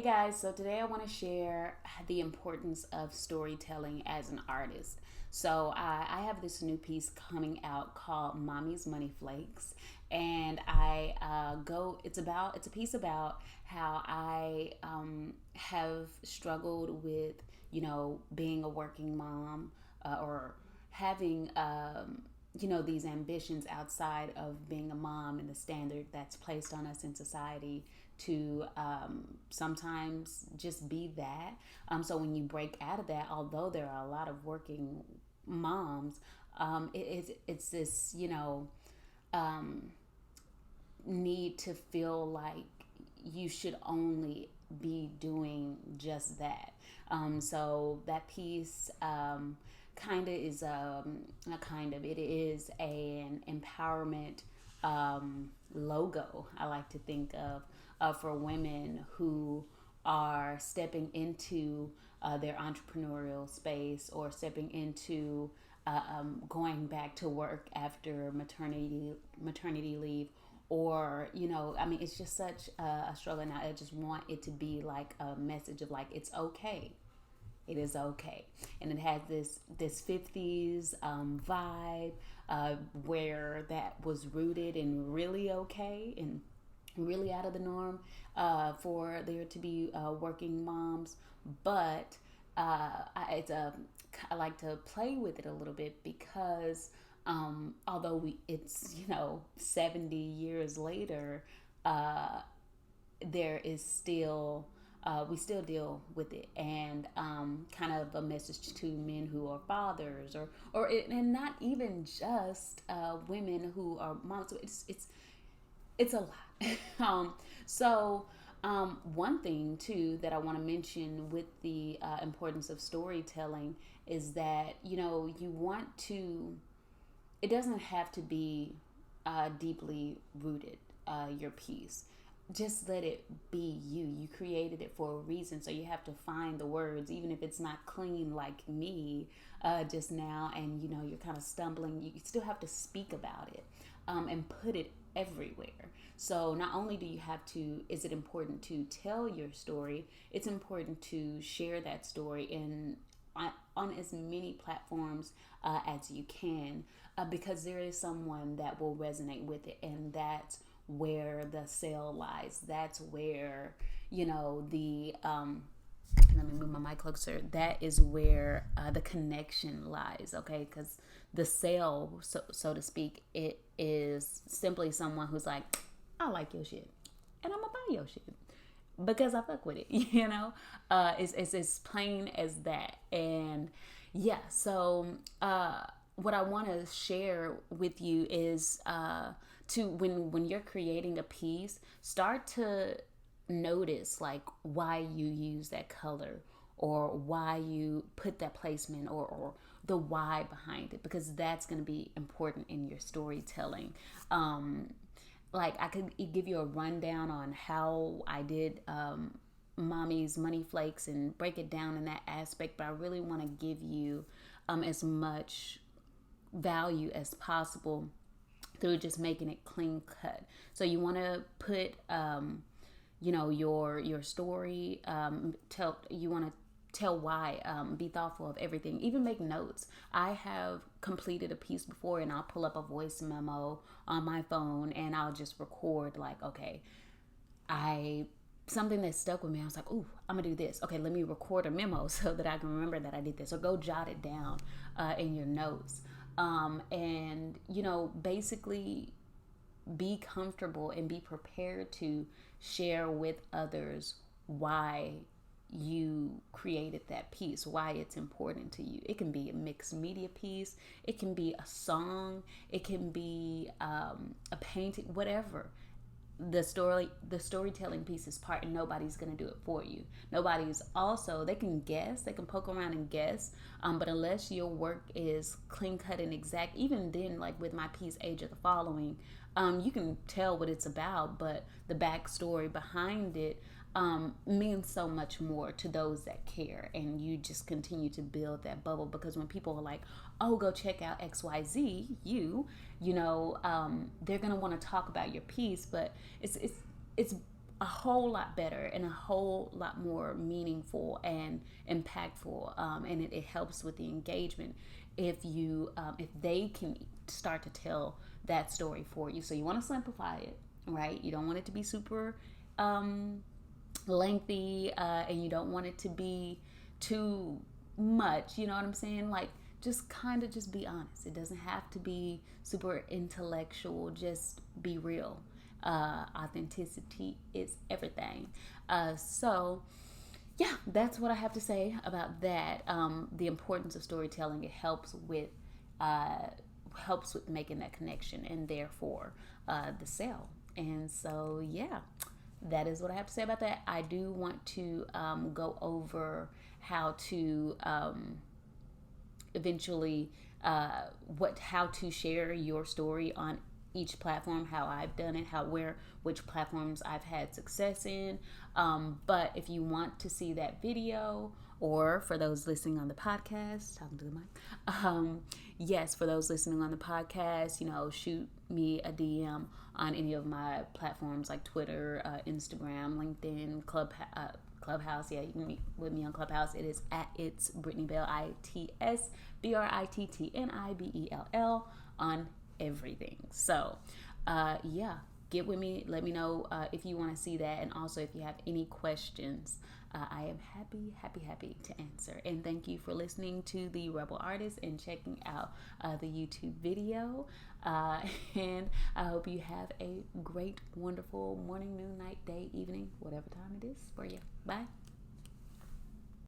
Hey guys, so today I want to share the importance of storytelling as an artist. I have this new piece coming out called Mommy's Money Flakes, and it's a piece about how I have struggled with being a working mom, or having these ambitions outside of being a mom and the standard that's placed on us in society to sometimes just be that. So when you break out of that, although there are a lot of working moms, it's this um, need to feel like you should only be doing just that. So that piece it is an empowerment logo, I like to think of, for women who are stepping into their entrepreneurial space, or stepping into going back to work after maternity leave, or it's just such a struggle. And I just want it to be like a message of like, it's okay, it is okay. And it has this 50s vibe, where that was rooted in really okay and really out of the norm, for there to be working moms. But I like to play with it a little bit, because although it's 70 years later, there is still we still deal with it. And kind of a message to men who are fathers, and not even just women who are moms. It's a lot. One thing too that I want to mention with the importance of storytelling is that you want to. It doesn't have to be deeply rooted. Your piece, just let it be you. You created it for a reason, so you have to find the words, even if it's not clean like me just now, and you're kind of stumbling. You still have to speak about it, and put it everywhere. So not only is it important to tell your story, it's important to share that story on as many platforms as you can, because there is someone that will resonate with it, and that's where the sale lies. That's where the let me move my mic closer. That is where the connection lies, okay? Because the sale, so to speak, it is simply someone who's like, I like your shit, and I'm gonna buy your shit because I fuck with it. It's as plain as that. And yeah, so what I want to share with you is to when you're creating a piece, start to notice like why you use that color, or why you put that placement, or the why behind it, because that's going to be important in your storytelling. Like I could give you a rundown on how I did Mommy's Money Flakes and break it down in that aspect, but I really want to give you as much value as possible through just making it clean cut. So you want to put your story, you want to tell why, be thoughtful of everything, even make notes. I have completed a piece before, and I'll pull up a voice memo on my phone, and I'll just record like, okay, I something that stuck with me. I was like, ooh, I'm gonna do this. Okay, let me record a memo so that I can remember that I did this. Or go jot it down in your notes. And basically be comfortable and be prepared to share with others why you created that piece, why it's important to you. It can be a mixed media piece, it can be a song, it can be a painting, whatever. The storytelling piece is part, and nobody's going to do it for you. Nobody's also, they can guess, they can poke around and guess, but unless your work is clean cut and exact, even then, like with my piece Age of the Following, you can tell what it's about, but the backstory behind it means so much more to those that care. And you just continue to build that bubble, because when people are like, oh, go check out XYZ, they're going to want to talk about your piece. But it's a whole lot better and a whole lot more meaningful and impactful, and it helps with the engagement if they can start to tell that story for you. So you want to simplify it, right? You don't want it to be super lengthy, and you don't want it to be too much. You know what I'm saying? Like, just kind of just be honest. It doesn't have to be super intellectual. Just be real. Authenticity is everything. So yeah, that's what I have to say about that. The importance of storytelling. It helps with making that connection, and therefore the sale. And so yeah, that is what I have to say about that. I do want to go over how to eventually how to share your story on each platform, how I've done it, which platforms I've had success in. But if you want to see that video, or for those listening on the podcast, talking to the mic, yes, for those listening on the podcast, shoot me a DM on any of my platforms like Twitter, Instagram, LinkedIn, Clubhouse. Yeah, you can meet with me on Clubhouse. It is at It's Brittany Bell, ITSBRITTNIBELL on everything. So yeah, get with me. Let me know if you want to see that, and also if you have any questions. I am happy to answer. And thank you for listening to the Rebel Artist and checking out the YouTube video. And I hope you have a great, wonderful morning, noon, night, day, evening, whatever time it is for you. Bye.